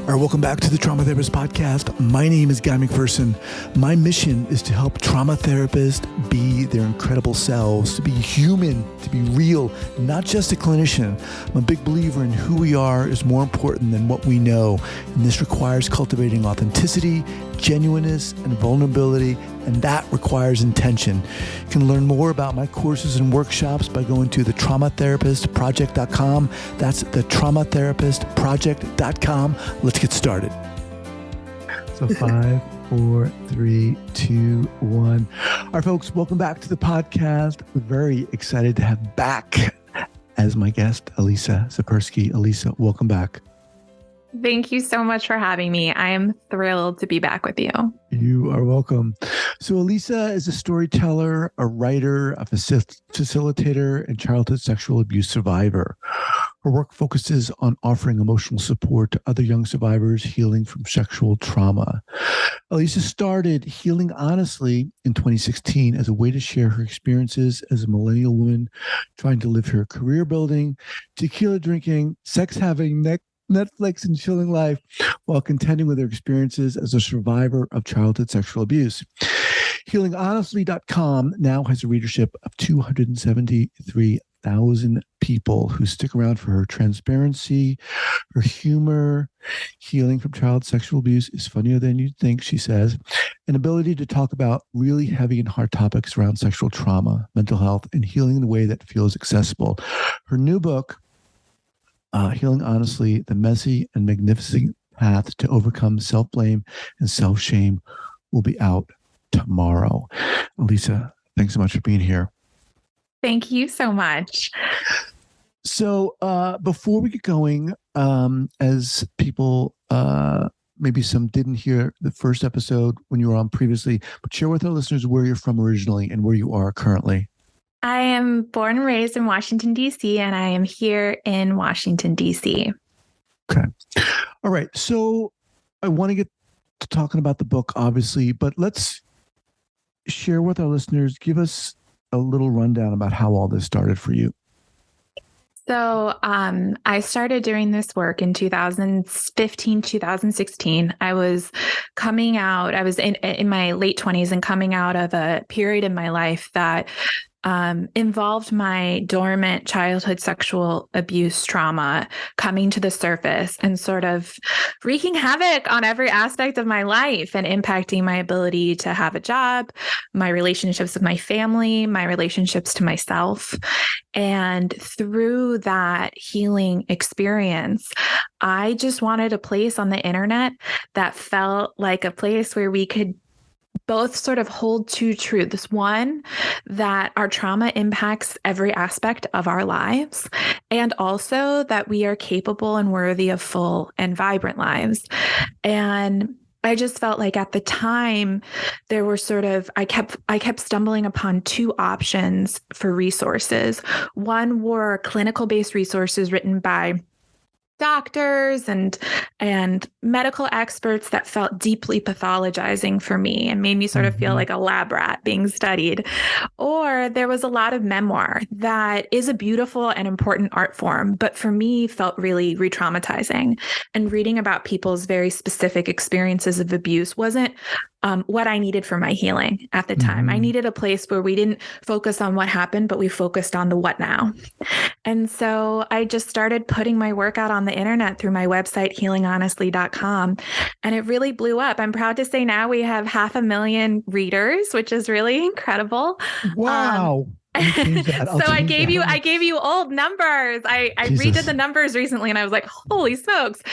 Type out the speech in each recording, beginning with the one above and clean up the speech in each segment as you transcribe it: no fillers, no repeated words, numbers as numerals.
All right, welcome back to the Trauma Therapist Podcast. My name is Guy McPherson. My mission is to help trauma therapists be their incredible selves, to be human, to be real, not just a clinician. I'm a big believer in who we are is more important than what we know. And this requires cultivating authenticity, genuineness, and vulnerability, and that requires intention. You can learn more about my courses and workshops by going to thetraumatherapistproject.com. That's thetraumatherapistproject.com. Let's get started. So 5, 4, 3, 2, 1. All right, folks, welcome back to the podcast. We're very excited to have back as my guest, Alisa Zipursky. Alisa, welcome back. Thank you so much for having me. I am thrilled to be back with you. You are welcome. So Alisa is a storyteller, a writer, a facilitator, and childhood sexual abuse survivor. Her work focuses on offering emotional support to other young survivors healing from sexual trauma. Alisa started Healing Honestly in 2016 as a way to share her experiences as a millennial woman trying to live her career building, tequila drinking, sex having, Netflix and chilling life while contending with her experiences as a survivor of childhood sexual abuse. HealingHonestly.com now has a readership of 273,000 people who stick around for her transparency, her humor. Healing from child sexual abuse is funnier than you'd think, she says. An ability to talk about really heavy and hard topics around sexual trauma, mental health, and healing in a way that feels accessible. Her new book, Healing Honestly, The Messy and Magnificent Path to Overcome Self-Blame and Self-Shame, will be out tomorrow. Alisa, thanks so much for being here. Thank you so much. So before we get going, as people, maybe some didn't hear the first episode when you were on previously, but share with our listeners where you're from originally and where you are currently. I am born and raised in Washington, D.C., and I am here in Washington, D.C. Okay. All right. So I want to get to talking about the book, obviously, but let's share with our listeners, give us a little rundown about how all this started for you. So I started doing this work in 2015, 2016. I was coming out, I was in my late 20s and coming out of a period in my life that involved my dormant childhood sexual abuse trauma coming to the surface and sort of wreaking havoc on every aspect of my life and impacting my ability to have a job, my relationships with my family, my relationships to myself. And through that healing experience, I just wanted a place on the internet that felt like a place where we could both sort of hold two truths. One, that our trauma impacts every aspect of our lives, and also that we are capable and worthy of full and vibrant lives. And I just felt like at the time there were I kept stumbling upon two options for resources. One were clinical-based resources written by doctors and medical experts that felt deeply pathologizing for me and made me sort of feel like a lab rat being studied. Or there was a lot of memoir that is a beautiful and important art form, but for me felt really re-traumatizing. And reading about people's very specific experiences of abuse wasn't what I needed for my healing at the time. I needed a place where we didn't focus on what happened, but we focused on the what now. And so I just started putting my work out on the internet through my website, healinghonestly.com, and it really blew up. I'm proud to say now we have 500,000 readers, which is really incredible. Wow. So I gave you old numbers. I redid the numbers recently and I was like, holy smokes,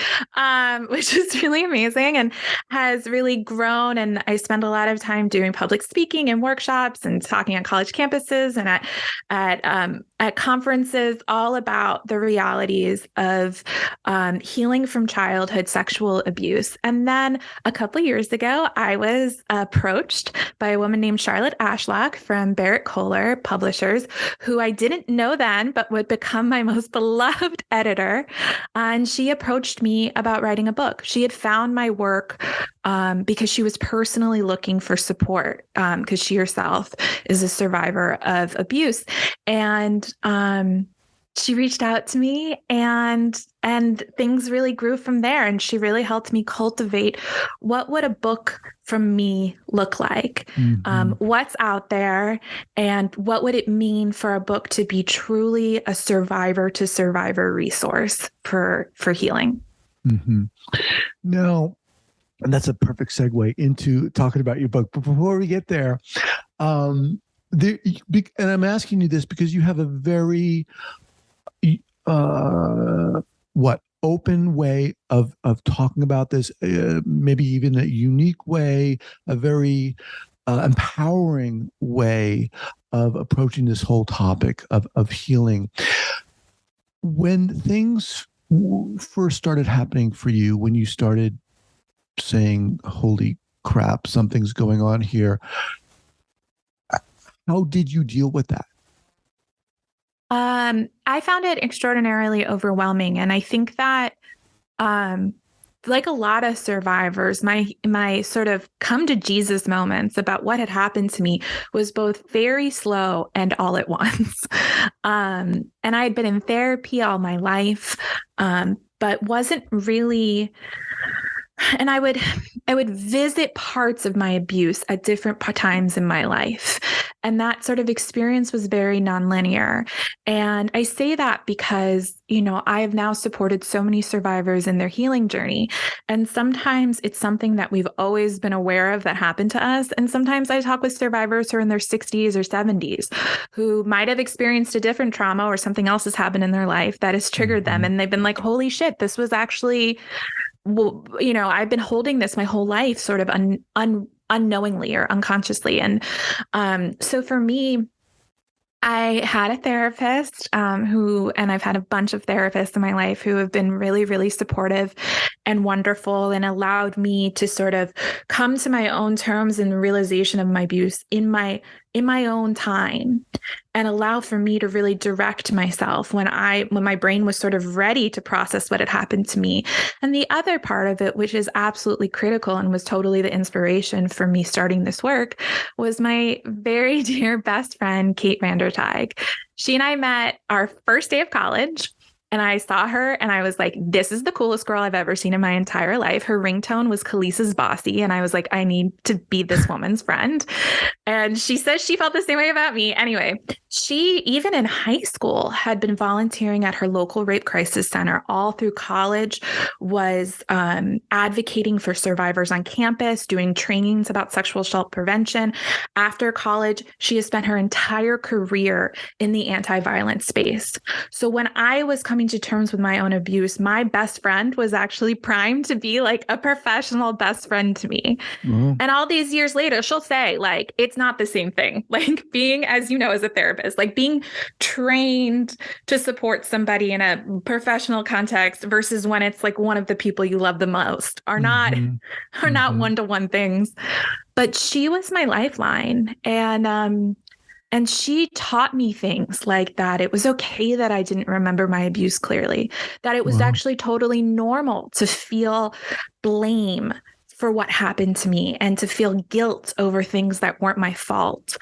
which is really amazing and has really grown. And I spend a lot of time doing public speaking and workshops and talking on college campuses and at at conferences all about the realities of healing from childhood sexual abuse. And then a couple of years ago, I was approached by a woman named Charlotte Ashlock from Barrett Kohler Publishers, who I didn't know then, but would become my most beloved editor. And she approached me about writing a book. She had found my work because she was personally looking for support because she herself is a survivor of abuse. And she reached out to me and things really grew from there. And she really helped me cultivate what would a book from me look like, what's out there, and what would it mean for a book to be truly a survivor to survivor resource for healing. Now, and that's a perfect segue into talking about your book. But before we get there, and I'm asking you this because you have a very open way of talking about this, maybe even a unique way, a very empowering way of approaching this whole topic of healing. When things first started happening for you, when you started saying, holy crap, something's going on here, how did you deal with that? I found it extraordinarily overwhelming. And I think that, like a lot of survivors, my sort of come to Jesus moments about what had happened to me was both very slow and all at once. And I had been in therapy all my life, but wasn't really. And I would visit parts of my abuse at different times in my life. And that sort of experience was very nonlinear. And I say that because, I have now supported so many survivors in their healing journey. And sometimes it's something that we've always been aware of that happened to us. And sometimes I talk with survivors who are in their 60s or 70s who might have experienced a different trauma or something else has happened in their life that has triggered them. And they've been like, holy shit, this was actually, I've been holding this my whole life sort of unknowingly or unconsciously. And so for me, I had a therapist and I've had a bunch of therapists in my life who have been really, really supportive and wonderful and allowed me to sort of come to my own terms and realization of my abuse in my own time and allow for me to really direct myself when my brain was sort of ready to process what had happened to me. And the other part of it, which is absolutely critical and was totally the inspiration for me starting this work, was my very dear best friend, Kate Vandertyg. She and I met our first day of college. And I saw her and I was like, this is the coolest girl I've ever seen in my entire life. Her ringtone was Khalees's Bossy. And I was like, I need to be this woman's friend. And she says she felt the same way about me. Anyway, she, even in high school, had been volunteering at her local rape crisis center all through college, was advocating for survivors on campus, doing trainings about sexual assault prevention. After college, she has spent her entire career in the anti-violence space. So when I was coming to terms with my own abuse, my best friend was actually primed to be like a professional best friend to me. Mm-hmm. And all these years later, she'll say, like, it's not the same thing. Like being, as you know, as a therapist, like being trained to support somebody in a professional context versus when it's like one of the people you love the most are not one-to-one things. But she was my lifeline. And she taught me things like that. It was okay that I didn't remember my abuse clearly, that it was actually totally normal to feel blame for what happened to me and to feel guilt over things that weren't my fault.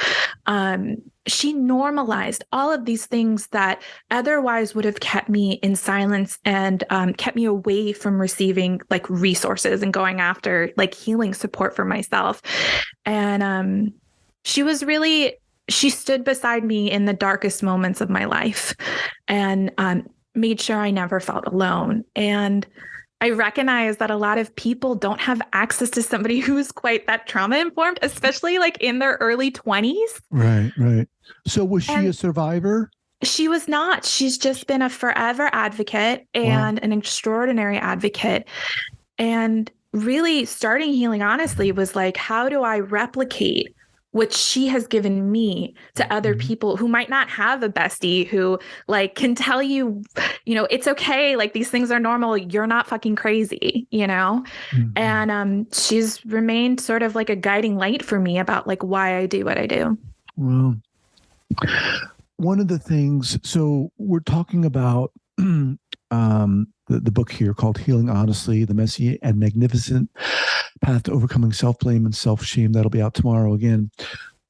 She normalized all of these things that otherwise would have kept me in silence and kept me away from receiving like resources and going after like healing support for myself. And she stood beside me in the darkest moments of my life and made sure I never felt alone. And I recognize that a lot of people don't have access to somebody who's quite that trauma informed, especially like in their early 20s. Right. So was she a survivor? She was not. She's just been a forever advocate and an extraordinary advocate. And really starting healing, honestly, was like, how do I replicate what she has given me to other people who might not have a bestie who like can tell you, it's okay. Like these things are normal. You're not fucking crazy, And she's remained sort of like a guiding light for me about like why I do what I do. Well, one of the things, so we're talking about the book here called Healing Honestly, The Messy and Magnificent Path to Overcoming Self-Blame and Self-Shame. That'll be out tomorrow again.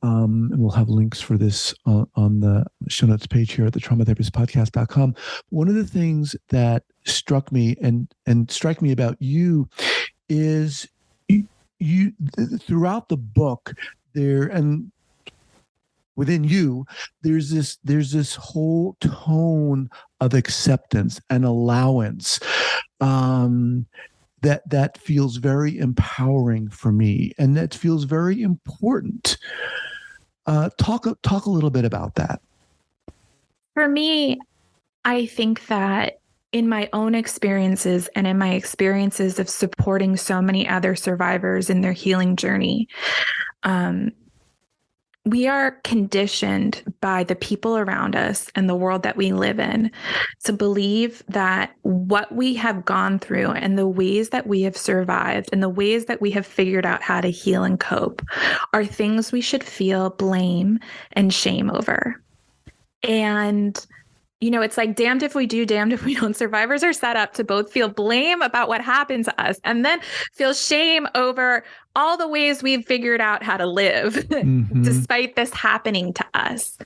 And we'll have links for this on the show notes page here at the traumatherapistpodcast.com. One of the things that struck me and strike me about you is you throughout the book there, and within you, there's this whole tone of acceptance and allowance that feels very empowering for me, and that feels very important. Talk a little bit about that. For me, I think that in my own experiences and in my experiences of supporting so many other survivors in their healing journey, we are conditioned by the people around us and the world that we live in to believe that what we have gone through and the ways that we have survived and the ways that we have figured out how to heal and cope are things we should feel blame and shame over. And it's like damned if we do, damned if we don't. Survivors are set up to both feel blame about what happened to us and then feel shame over all the ways we've figured out how to live despite this happening to us.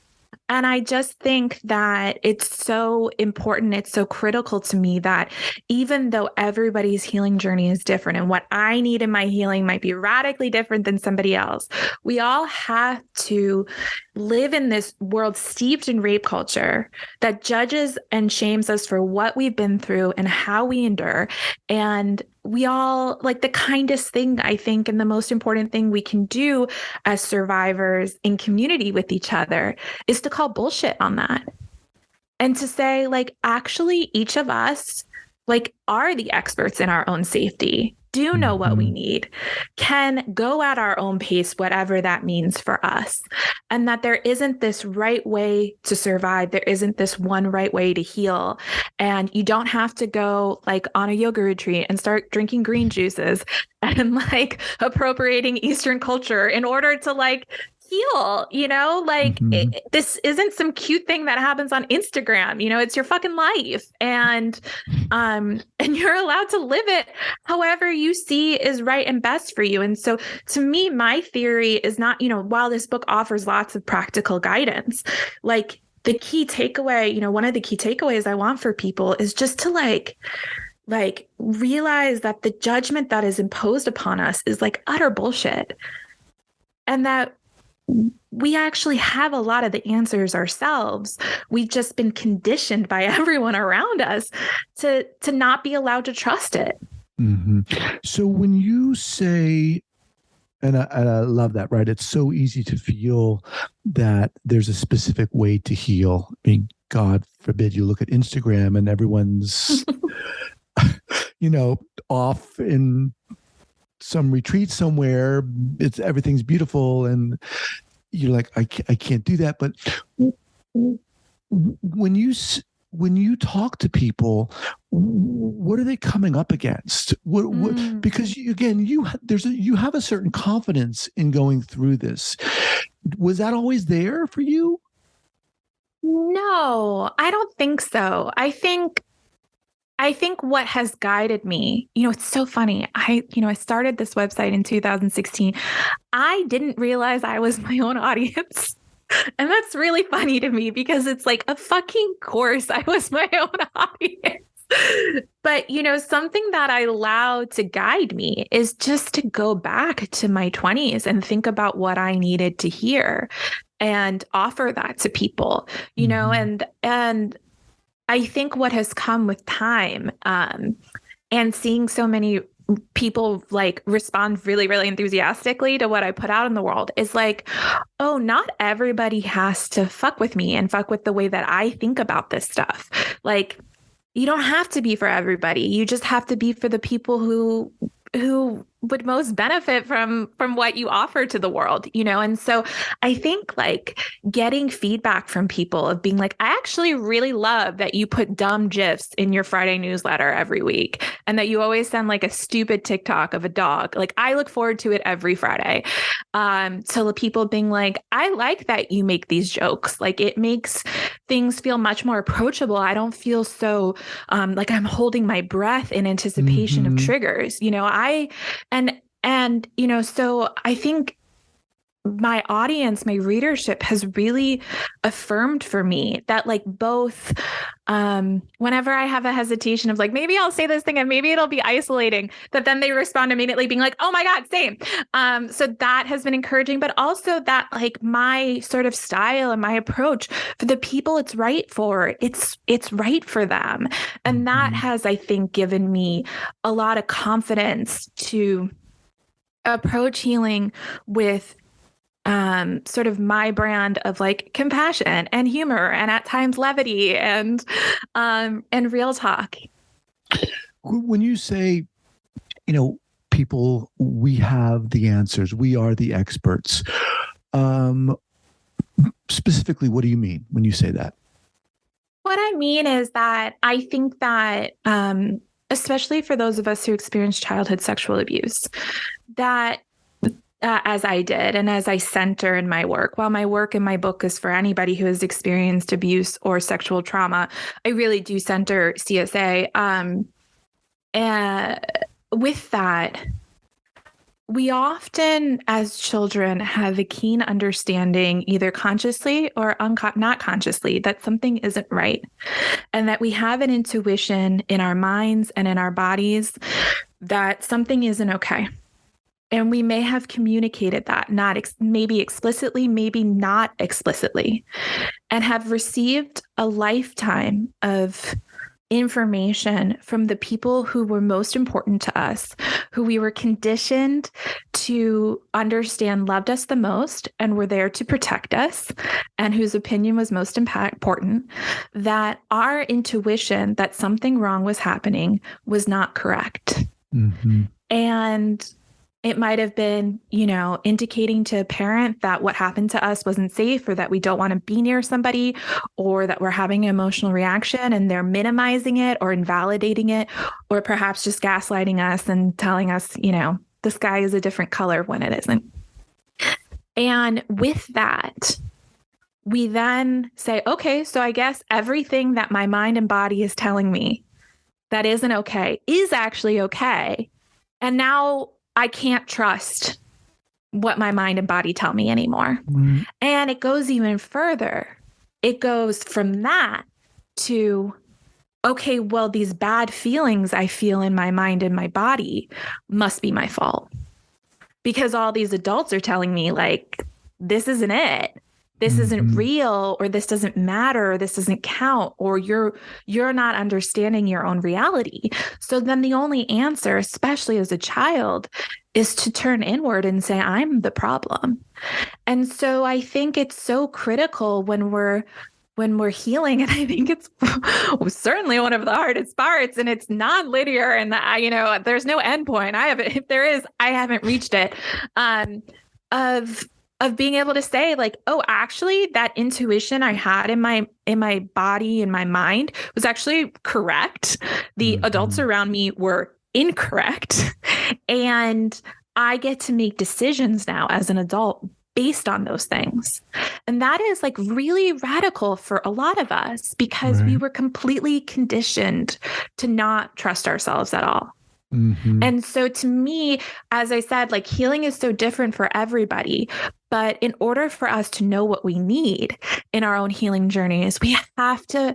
And I just think that it's so important. It's so critical to me that even though everybody's healing journey is different and what I need in my healing might be radically different than somebody else, we all have to live in this world steeped in rape culture that judges and shames us for what we've been through and how we endure. And we all, like, the kindest thing, I think, and the most important thing we can do as survivors in community with each other is to call bullshit on that. And to say, like, actually, each of us, like, are the experts in our own safety, do know what we need, can go at our own pace, whatever that means for us. And that there isn't this right way to survive. There isn't this one right way to heal. And you don't have to go like on a yoga retreat and start drinking green juices and like appropriating Eastern culture in order to like heal, this isn't some cute thing that happens on Instagram, it's your fucking life. And you're allowed to live it however you see is right and best for you. And so to me, my theory is not, while this book offers lots of practical guidance, like the key takeaway, one of the key takeaways I want for people is just to like realize that the judgment that is imposed upon us is like utter bullshit. And that we actually have a lot of the answers ourselves. We've just been conditioned by everyone around us to not be allowed to trust it. So when you say, and I love that, right? It's so easy to feel that there's a specific way to heal. I mean, God forbid you look at Instagram and everyone's, off in some retreat somewhere. Everything's beautiful, and you're like, I can't do that. But when you talk to people, what are they coming up against? Because you have a certain confidence in going through this. Was that always there for you? No, I don't think so. I think what has guided me, it's so funny. I started this website in 2016. I didn't realize I was my own audience. And that's really funny to me because it's like a fucking course I was my own audience. But, something that I allowed to guide me is just to go back to my 20s and think about what I needed to hear and offer that to people, and I think what has come with time and seeing so many people like respond really, really enthusiastically to what I put out in the world is like, oh, not everybody has to fuck with me and fuck with the way that I think about this stuff. Like, you don't have to be for everybody. You just have to be for the people who would most benefit from what you offer to the world, And so I think like getting feedback from people of being like, I actually really love that you put dumb GIFs in your Friday newsletter every week and that you always send like a stupid TikTok of a dog. Like I look forward to it every Friday. So people being like, I like that you make these jokes. Like it makes things feel much more approachable. I don't feel so like I'm holding my breath in anticipation of triggers, so I think my audience, my readership has really affirmed for me that like both whenever I have a hesitation of like, maybe I'll say this thing and maybe it'll be isolating, that then they respond immediately being like, oh my God, same. So that has been encouraging, but also that like my sort of style and my approach for the people it's right for, it's right for them. And that has, I think, given me a lot of confidence to approach healing with sort of my brand of like compassion and humor and at times levity and real talk. When you say, people, we have the answers, we are the experts. Specifically, what do you mean when you say that? What I mean is that I think that, especially for those of us who experienced childhood sexual abuse, that as I did and as I center in my work, while my work in my book is for anybody who has experienced abuse or sexual trauma, I really do center CSA. And with that, we often, as children, have a keen understanding, either consciously or not consciously, that something isn't right. And that we have an intuition in our minds and in our bodies that something isn't okay. And we may have communicated that, maybe explicitly, maybe not explicitly, and have received a lifetime of information from the people who were most important to us, who we were conditioned to understand loved us the most and were there to protect us, and whose opinion was most important, that our intuition that something wrong was happening was not correct. And it might have been, indicating to a parent that what happened to us wasn't safe, or that we don't want to be near somebody, or that we're having an emotional reaction and they're minimizing it or invalidating it, or perhaps just gaslighting us and telling us, the sky is a different color when it isn't. And with that, we then say, okay, so I guess everything that my mind and body is telling me that isn't okay is actually okay. And now I can't trust what my mind and body tell me anymore. And it goes even further. It goes from that to, okay, well, these bad feelings I feel in my mind and my body must be my fault, because all these adults are telling me like, this isn't it. This isn't real, or this doesn't matter, or this doesn't count, or you're not understanding your own reality. So then the only answer, especially as a child, is to turn inward and say, I'm the problem. And so I think it's so critical when we're healing. And I think it's certainly one of the hardest parts, and it's non-linear, and there's no endpoint. If there is, I haven't reached it, of being able to say like, oh, actually that intuition I had in my body, in my mind, was actually correct. The adults around me were incorrect. And I get to make decisions now as an adult based on those things. And that is like really radical for a lot of us, because we were completely conditioned to not trust ourselves at all. And so to me, as I said, like healing is so different for everybody. But in order for us to know what we need in our own healing journeys, we have to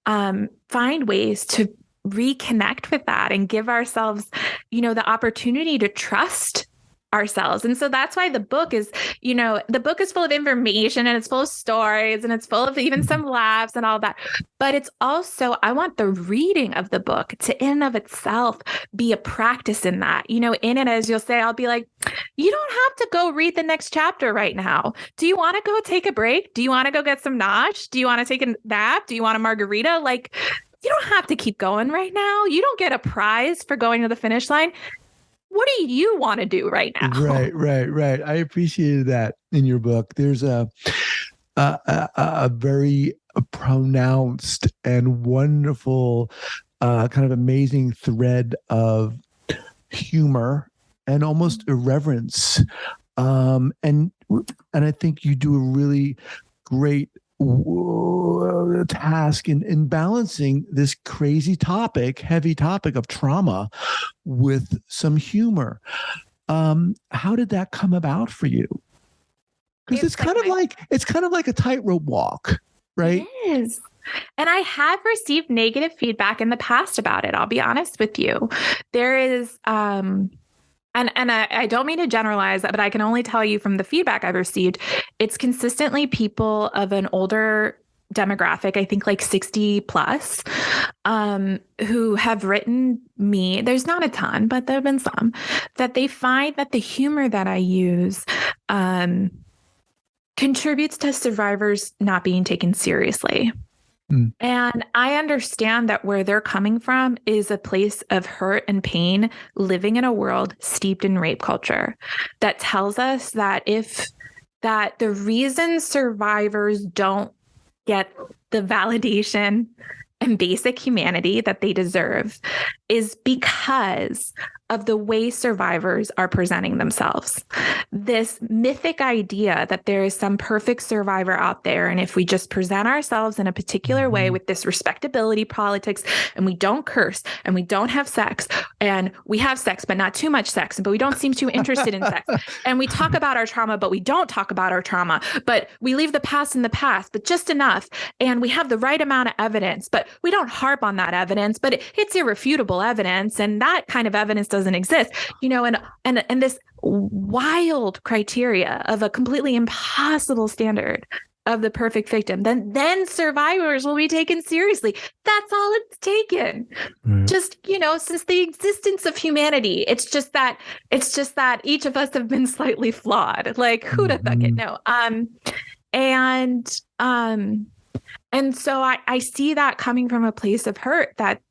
find ways to reconnect with that and give ourselves, the opportunity to trust ourselves. And so that's why the book is full of information, and it's full of stories, and it's full of even some laughs and all that. But it's also, I want the reading of the book to in and of itself be a practice in that, in it, as you'll say, I'll be like, you don't have to go read the next chapter right now. Do you want to go take a break? Do you want to go get some nosh? Do you want to take a nap? Do you want a margarita? Like, you don't have to keep going right now. You don't get a prize for going to the finish line. what do you want to do right now? Right. I appreciated that in your book. There's a very pronounced and wonderful, kind of amazing thread of humor and almost irreverence. And I think you do a really great task in balancing this crazy topic, heavy topic of trauma with some humor. How did that come about for you? Because it's kind of like a tightrope walk, right? It is. And I have received negative feedback in the past about it. I'll be honest with you. There is, and I don't mean to generalize that, but I can only tell you from the feedback I've received, it's consistently people of an older demographic, I think like 60 plus, who have written me. There's not a ton, but there have been some that they find that the humor that I use, contributes to survivors not being taken seriously. And I understand that where they're coming from is a place of hurt and pain, living in a world steeped in rape culture that tells us that the reason survivors don't get the validation and basic humanity that they deserve is because of the way survivors are presenting themselves. This mythic idea that there is some perfect survivor out there, and if we just present ourselves in a particular way with this respectability politics, and we don't curse, and we don't have sex, and we have sex, but not too much sex, but we don't seem too interested in sex, and we talk about our trauma, but we don't talk about our trauma, but we leave the past in the past, but just enough, and we have the right amount of evidence, but we don't harp on that evidence, but it's irrefutable evidence, and that kind of evidence doesn't exist, and this wild criteria of a completely impossible standard of the perfect victim, then survivors will be taken seriously. That's all it's taken. Just, since the existence of humanity, it's just that each of us have been slightly flawed. Like, who'd have thought it? No. And so I see that coming from a place of hurt that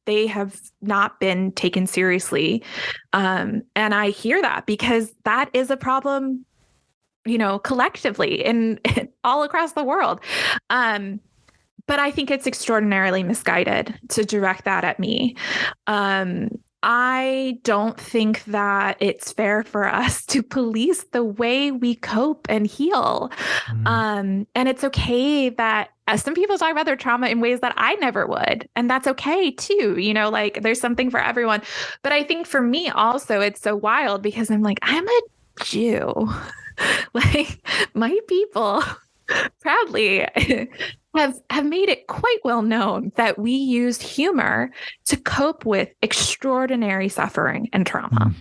they have not been taken seriously. And I hear that because that is a problem, collectively and all across the world. But I think it's extraordinarily misguided to direct that at me. I don't think that it's fair for us to police the way we cope and heal. And it's okay that some people talk about their trauma in ways that I never would. And that's okay too. Like there's something for everyone. But I think for me also, it's so wild because I'm like, I'm a Jew. Like my people proudly have made it quite well known that we use humor to cope with extraordinary suffering and trauma.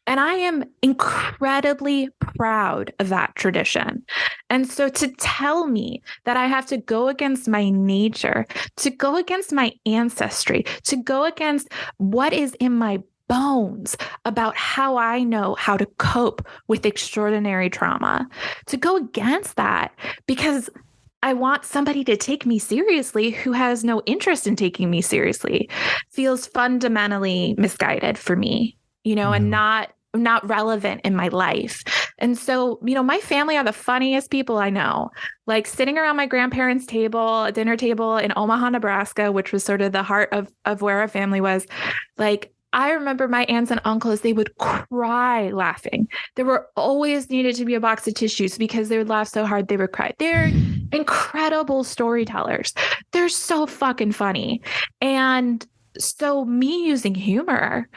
And I am incredibly proud of that tradition. And so to tell me that I have to go against my nature, to go against my ancestry, to go against what is in my bones about how I know how to cope with extraordinary trauma, to go against that because I want somebody to take me seriously who has no interest in taking me seriously, feels fundamentally misguided for me, and not relevant in my life. And so, my family are the funniest people I know. Like sitting around my grandparents' dinner table in Omaha, Nebraska, which was sort of the heart of where our family was. Like I remember my aunts and uncles, they would cry laughing. There were always needed to be a box of tissues because they would laugh so hard they would cry. They're incredible storytellers. They're so fucking funny. And so me using humor,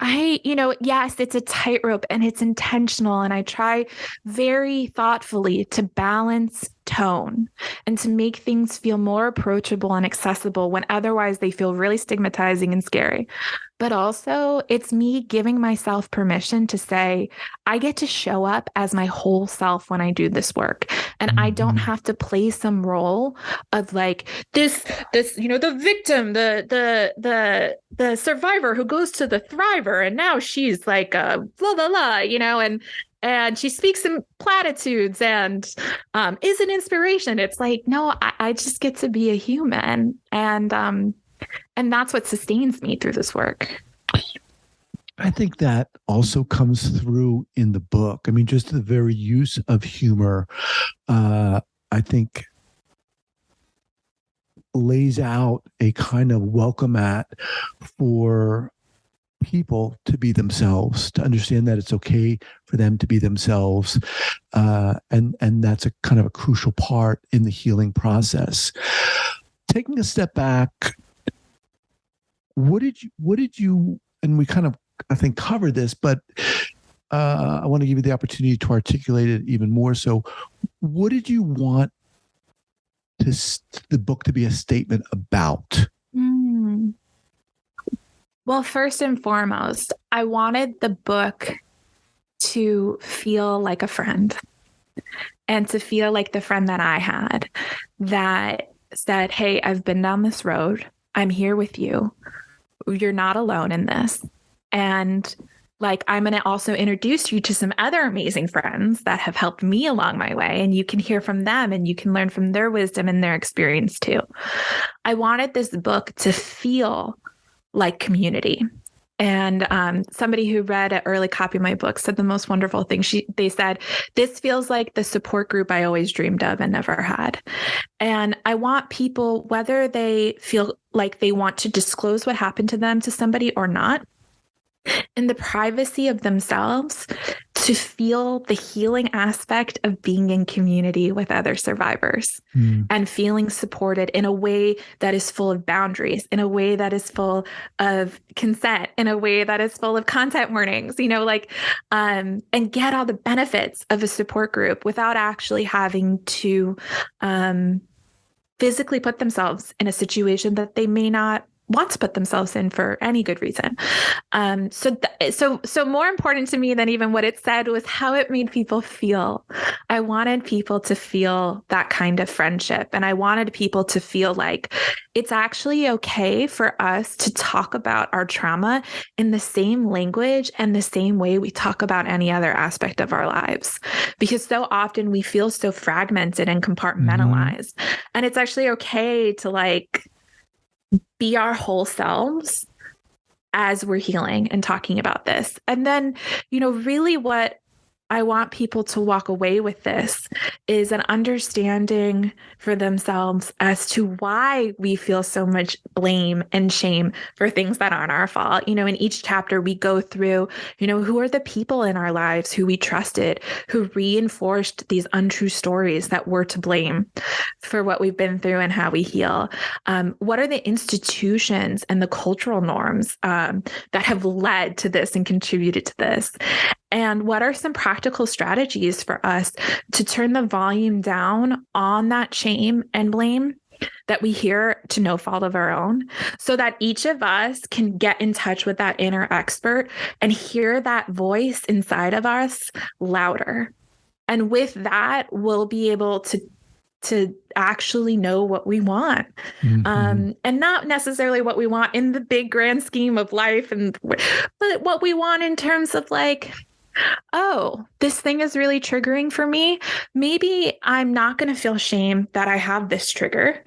yes, it's a tightrope and it's intentional. And I try very thoughtfully to balance tone and to make things feel more approachable and accessible when otherwise they feel really stigmatizing and scary. But also it's me giving myself permission to say, I get to show up as my whole self when I do this work. And I don't have to play some role of like this, the victim, the survivor who goes to the thriver. And now she's like, blah, blah, blah, and she speaks in platitudes and is an inspiration. It's like, no, I just get to be a human. And that's what sustains me through this work. I think that also comes through in the book. I mean, just the very use of humor, I think lays out a kind of welcome mat for people to be themselves, to understand that it's okay for them to be themselves, and that's a kind of a crucial part in the healing process. Taking a step back, what did you? And we kind of, I think, covered this, but I want to give you the opportunity to articulate it even more. So, what did you want the book to be a statement about? Well, first and foremost, I wanted the book to feel like a friend and to feel like the friend that I had that said, hey, I've been down this road. I'm here with you. You're not alone in this. And like, I'm going to also introduce you to some other amazing friends that have helped me along my way. And you can hear from them and you can learn from their wisdom and their experience too. I wanted this book to feel like community. And somebody who read an early copy of my book said the most wonderful thing. They said, this feels like the support group I always dreamed of and never had. And I want people, whether they feel like they want to disclose what happened to them to somebody or not, in the privacy of themselves, to feel the healing aspect of being in community with other survivors and feeling supported in a way that is full of boundaries, in a way that is full of consent, in a way that is full of content warnings, and get all the benefits of a support group without actually having to physically put themselves in a situation that they may not want to put themselves in for any good reason. So more important to me than even what it said was how it made people feel. I wanted people to feel that kind of friendship. And I wanted people to feel like it's actually okay for us to talk about our trauma in the same language and the same way we talk about any other aspect of our lives. Because so often we feel so fragmented and compartmentalized. And it's actually okay to be our whole selves as we're healing and talking about this. And then, really what I want people to walk away with this is an understanding for themselves as to why we feel so much blame and shame for things that aren't our fault. In each chapter we go through, who are the people in our lives who we trusted, who reinforced these untrue stories that we're to blame for what we've been through and how we heal. What are the institutions and the cultural norms that have led to this and contributed to this? And what are some practical strategies for us to turn the volume down on that shame and blame that we hear to no fault of our own, so that each of us can get in touch with that inner expert and hear that voice inside of us louder. And with that, we'll be able to actually know what we want, and not necessarily what we want in the big grand scheme of life, but what we want in terms of oh, this thing is really triggering for me. Maybe I'm not going to feel shame that I have this trigger,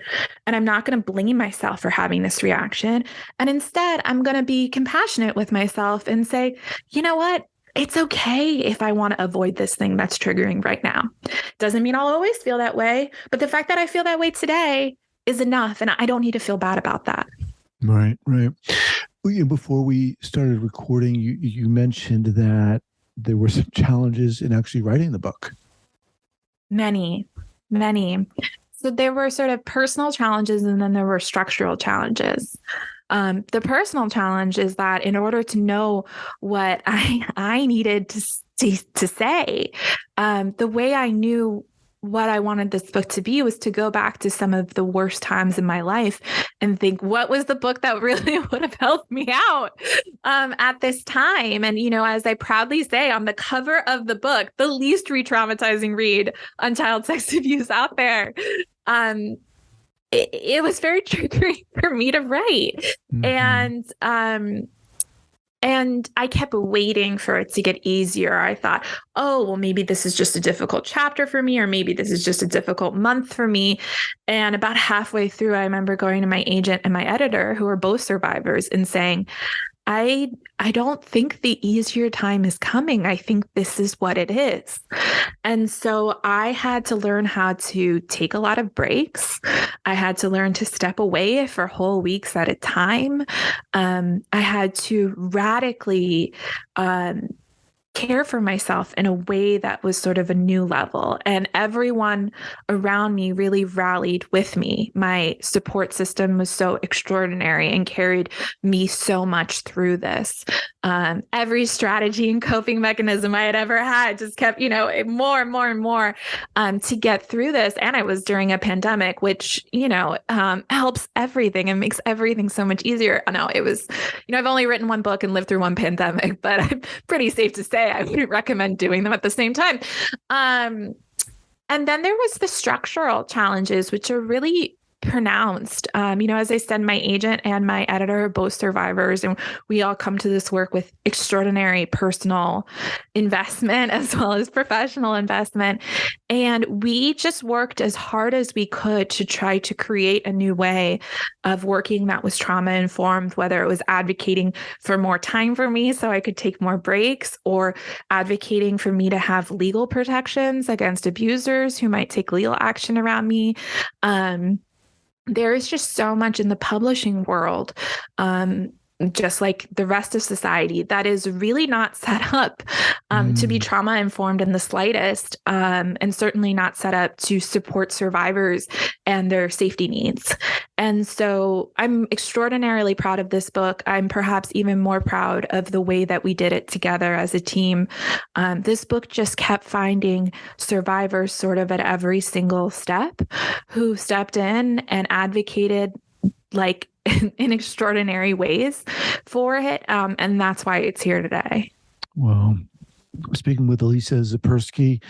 and I'm not going to blame myself for having this reaction. And instead, I'm going to be compassionate with myself and say, you know what? It's okay if I want to avoid this thing that's triggering right now. Doesn't mean I'll always feel that way, but the fact that I feel that way today is enough, and I don't need to feel bad about that. Right. Before we started recording, you mentioned that there were some challenges in actually writing the book. Many. So there were sort of personal challenges, and then there were structural challenges. The personal challenge is that in order to know what I needed to say, the way I knew what I wanted this book to be was to go back to some of the worst times in my life and think, what was the book that really would have helped me out at this time? And, as I proudly say on the cover of the book, the least re-traumatizing read on child sex abuse out there. It was very triggering for me to write. And I kept waiting for it to get easier. I thought, oh, well, maybe this is just a difficult chapter for me, or maybe this is just a difficult month for me. And about halfway through, I remember going to my agent and my editor, who are both survivors, and saying, I don't think the easier time is coming. I think this is what it is. And so I had to learn how to take a lot of breaks. I had to learn to step away for whole weeks at a time. I had to radically care for myself in a way that was sort of a new level. And everyone around me really rallied with me. My support system was so extraordinary and carried me so much through this. Every strategy and coping mechanism I had ever had just kept, more and more and more to get through this. And it was during a pandemic, which, helps everything and makes everything so much easier. No, it was, I've only written one book and lived through one pandemic, but I'm pretty safe to say I wouldn't recommend doing them at the same time. And then there was the structural challenges, which are really pronounced. As I said, my agent and my editor are both survivors, and we all come to this work with extraordinary personal investment as well as professional investment. And we just worked as hard as we could to try to create a new way of working that was trauma informed, whether it was advocating for more time for me so I could take more breaks, or advocating for me to have legal protections against abusers who might take legal action around me. There is just so much in the publishing world, just like the rest of society, that is really not set up to be trauma informed in the slightest, and certainly not set up to support survivors and their safety needs. And so I'm extraordinarily proud of this book. I'm perhaps even more proud of the way that we did it together as a team. This book just kept finding survivors sort of at every single step who stepped in and advocated like in extraordinary ways for it. And that's why it's here today. Well, speaking with Alisa Zipursky,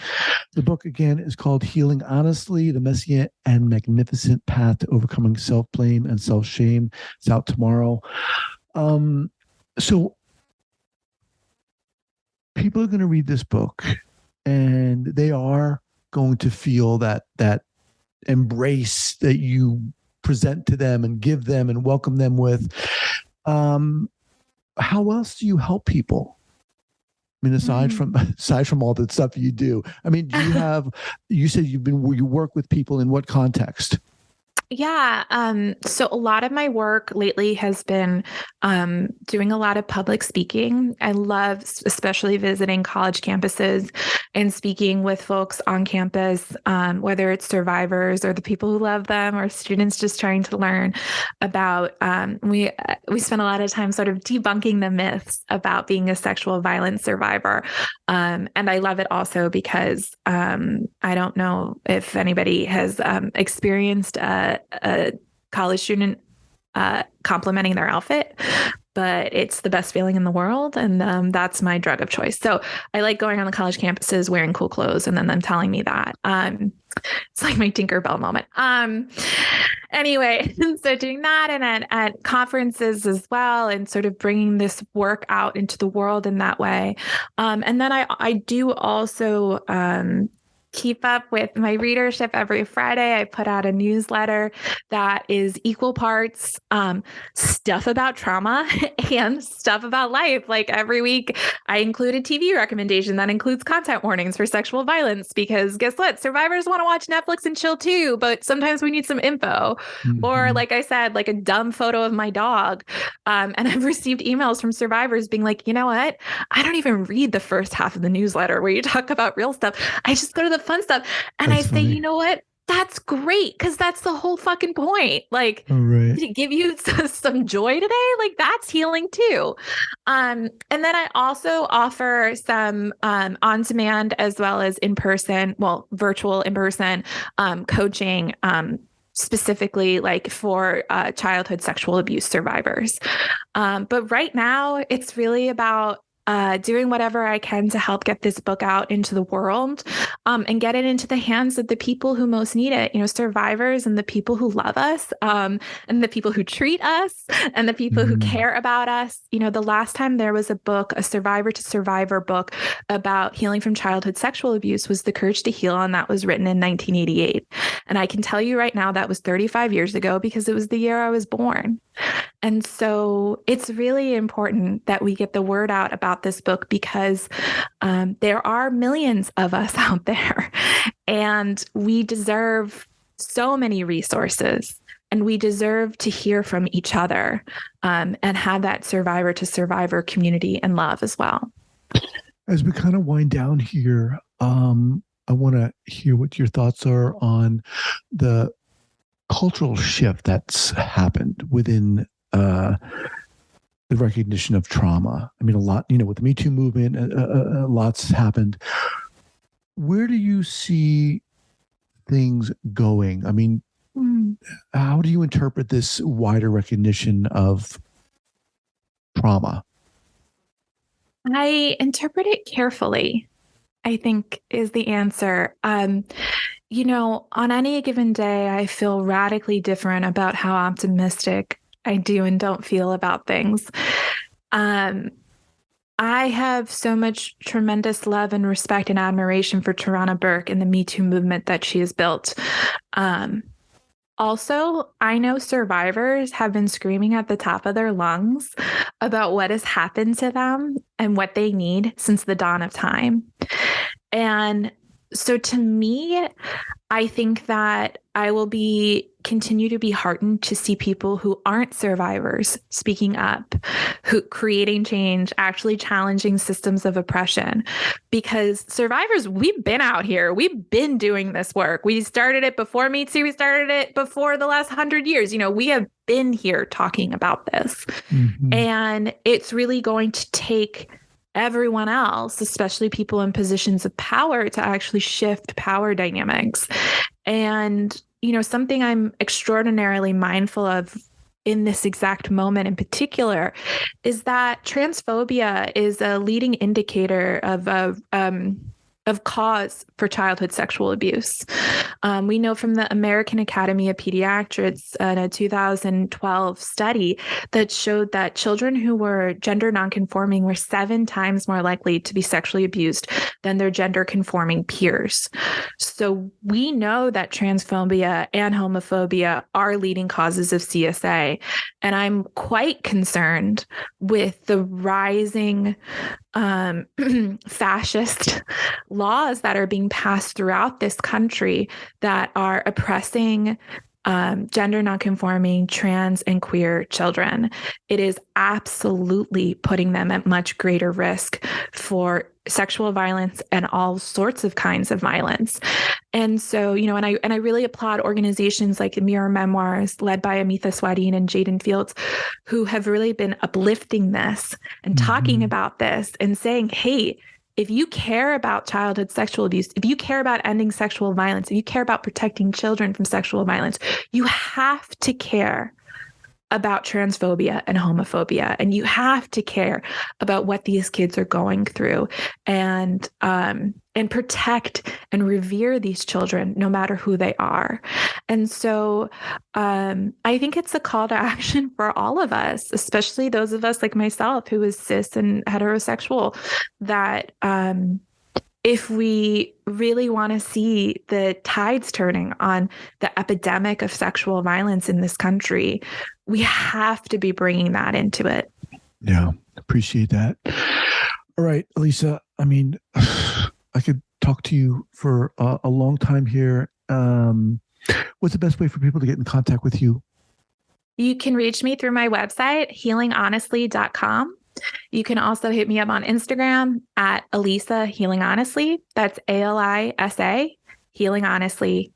the book again is called Healing Honestly, The Messy and Magnificent Path to Overcoming Self-Blame and Self-Shame. It's out tomorrow. So people are going to read this book and they are going to feel that embrace that you present to them and give them and welcome them with. How else do you help people? I mean, aside from all the stuff you do, I mean, do you have, you said you work with people in what context? Yeah. So a lot of my work lately has been doing a lot of public speaking. I love especially visiting college campuses and speaking with folks on campus, whether it's survivors or the people who love them or students just trying to learn about, we spend a lot of time sort of debunking the myths about being a sexual violence survivor. And I love it also because I don't know if anybody has experienced a college student complimenting their outfit, but it's the best feeling in the world. And that's my drug of choice. So I like going on the college campuses wearing cool clothes and then them telling me that. It's like my Tinkerbell moment. Anyway, so doing that and at conferences as well, and sort of bringing this work out into the world in that way. And then I do also keep up with my readership every Friday. I put out a newsletter that is equal parts stuff about trauma and stuff about life. Like every week, I include a TV recommendation that includes content warnings for sexual violence, because guess what? Survivors want to watch Netflix and chill too, but sometimes we need some info. Or like I said, like a dumb photo of my dog. And I've received emails from survivors being like, you know what? I don't even read the first half of the newsletter where you talk about real stuff. I just go to the fun stuff. And that's funny. You know what? That's great, because that's the whole fucking point. Like, did it give you some joy today? Like, that's healing too. And then I also offer some on-demand as well as in-person, virtual in-person coaching, specifically like for childhood sexual abuse survivors. But right now, it's really about doing whatever I can to help get this book out into the world, and get it into the hands of the people who most need it, survivors and the people who love us, and the people who treat us and the people who care about us. The last time there was a book, a survivor to survivor book about healing from childhood sexual abuse, was The Courage to Heal. And that was written in 1988. And I can tell you right now, that was 35 years ago, because it was the year I was born. And so it's really important that we get the word out about this book because there are millions of us out there, and we deserve so many resources, and we deserve to hear from each other and have that survivor to survivor community and love as well. As we kind of wind down here, I want to hear what your thoughts are on the cultural shift that's happened within the recognition of trauma. I mean, a lot, with the Me Too movement, lots happened. Where do you see things going? I mean, how do you interpret this wider recognition of trauma? I interpret it carefully, I think is the answer. On any given day, I feel radically different about how optimistic I do and don't feel about things. I have so much tremendous love and respect and admiration for Tarana Burke and the Me Too movement that she has built. Also, I know survivors have been screaming at the top of their lungs about what has happened to them and what they need since the dawn of time. And so to me, I think that I will continue to be heartened to see people who aren't survivors speaking up, who creating change, actually challenging systems of oppression. Because survivors, we've been out here. We've been doing this work. We started it before Me Too. We started it before the last 100 years. We have been here talking about this. Mm-hmm. And it's really going to take everyone else, especially people in positions of power, to actually shift power dynamics. And, something I'm extraordinarily mindful of in this exact moment in particular is that transphobia is a leading indicator of cause for childhood sexual abuse. We know from the American Academy of Pediatrics in a 2012 study that showed that children who were gender nonconforming were 7 times more likely to be sexually abused than their gender conforming peers. So we know that transphobia and homophobia are leading causes of CSA. And I'm quite concerned with the rising fascist laws that are being passed throughout this country that are oppressing gender nonconforming, trans, and queer children. It is absolutely putting them at much greater risk for sexual violence and all sorts of kinds of violence. And so, and I really applaud organizations like Mirror Memoirs, led by Amitha Swadine and Jaden Fields, who have really been uplifting this and talking about this and saying, hey, if you care about childhood sexual abuse, if you care about ending sexual violence, if you care about protecting children from sexual violence, you have to care about transphobia and homophobia, and you have to care about what these kids are going through, and protect and revere these children no matter who they are. And so I think it's a call to action for all of us, especially those of us like myself who is cis and heterosexual, that if we really want to see the tides turning on the epidemic of sexual violence in this country, we have to be bringing that into it. Yeah, appreciate that. All right, Alisa, I mean, I could talk to you for a long time here. What's the best way for people to get in contact with you? You can reach me through my website, healinghonestly.com. You can also hit me up on Instagram at Alisa Healing Honestly. That's ALISA Healing Honestly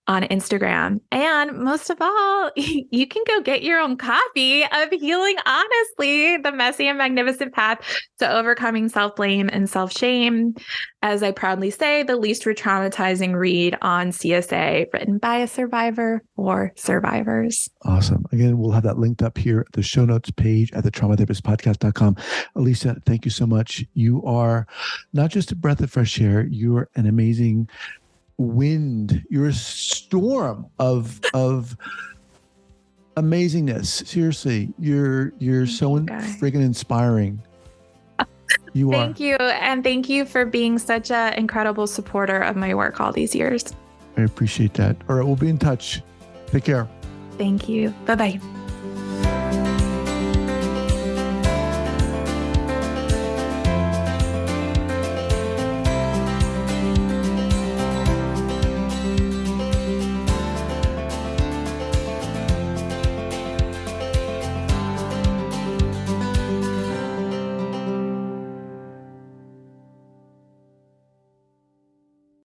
on Instagram. And most of all, you can go get your own copy of Healing Honestly, The Messy and Magnificent Path to Overcoming Self-Blame and Self-Shame. As I proudly say, the least re-traumatizing read on CSA, written by a survivor for survivors. Awesome. Again, we'll have that linked up here at the show notes page at the traumatherapistpodcast.com. Alisa, thank you so much. You are not just a breath of fresh air, you're an amazing wind. You're a storm of amazingness. Seriously, you're so friggin' inspiring. You are. Thank you, and thank you for being such an incredible supporter of my work all these years. I appreciate that. All right, we'll be in touch. Take care. Thank you. Bye-bye.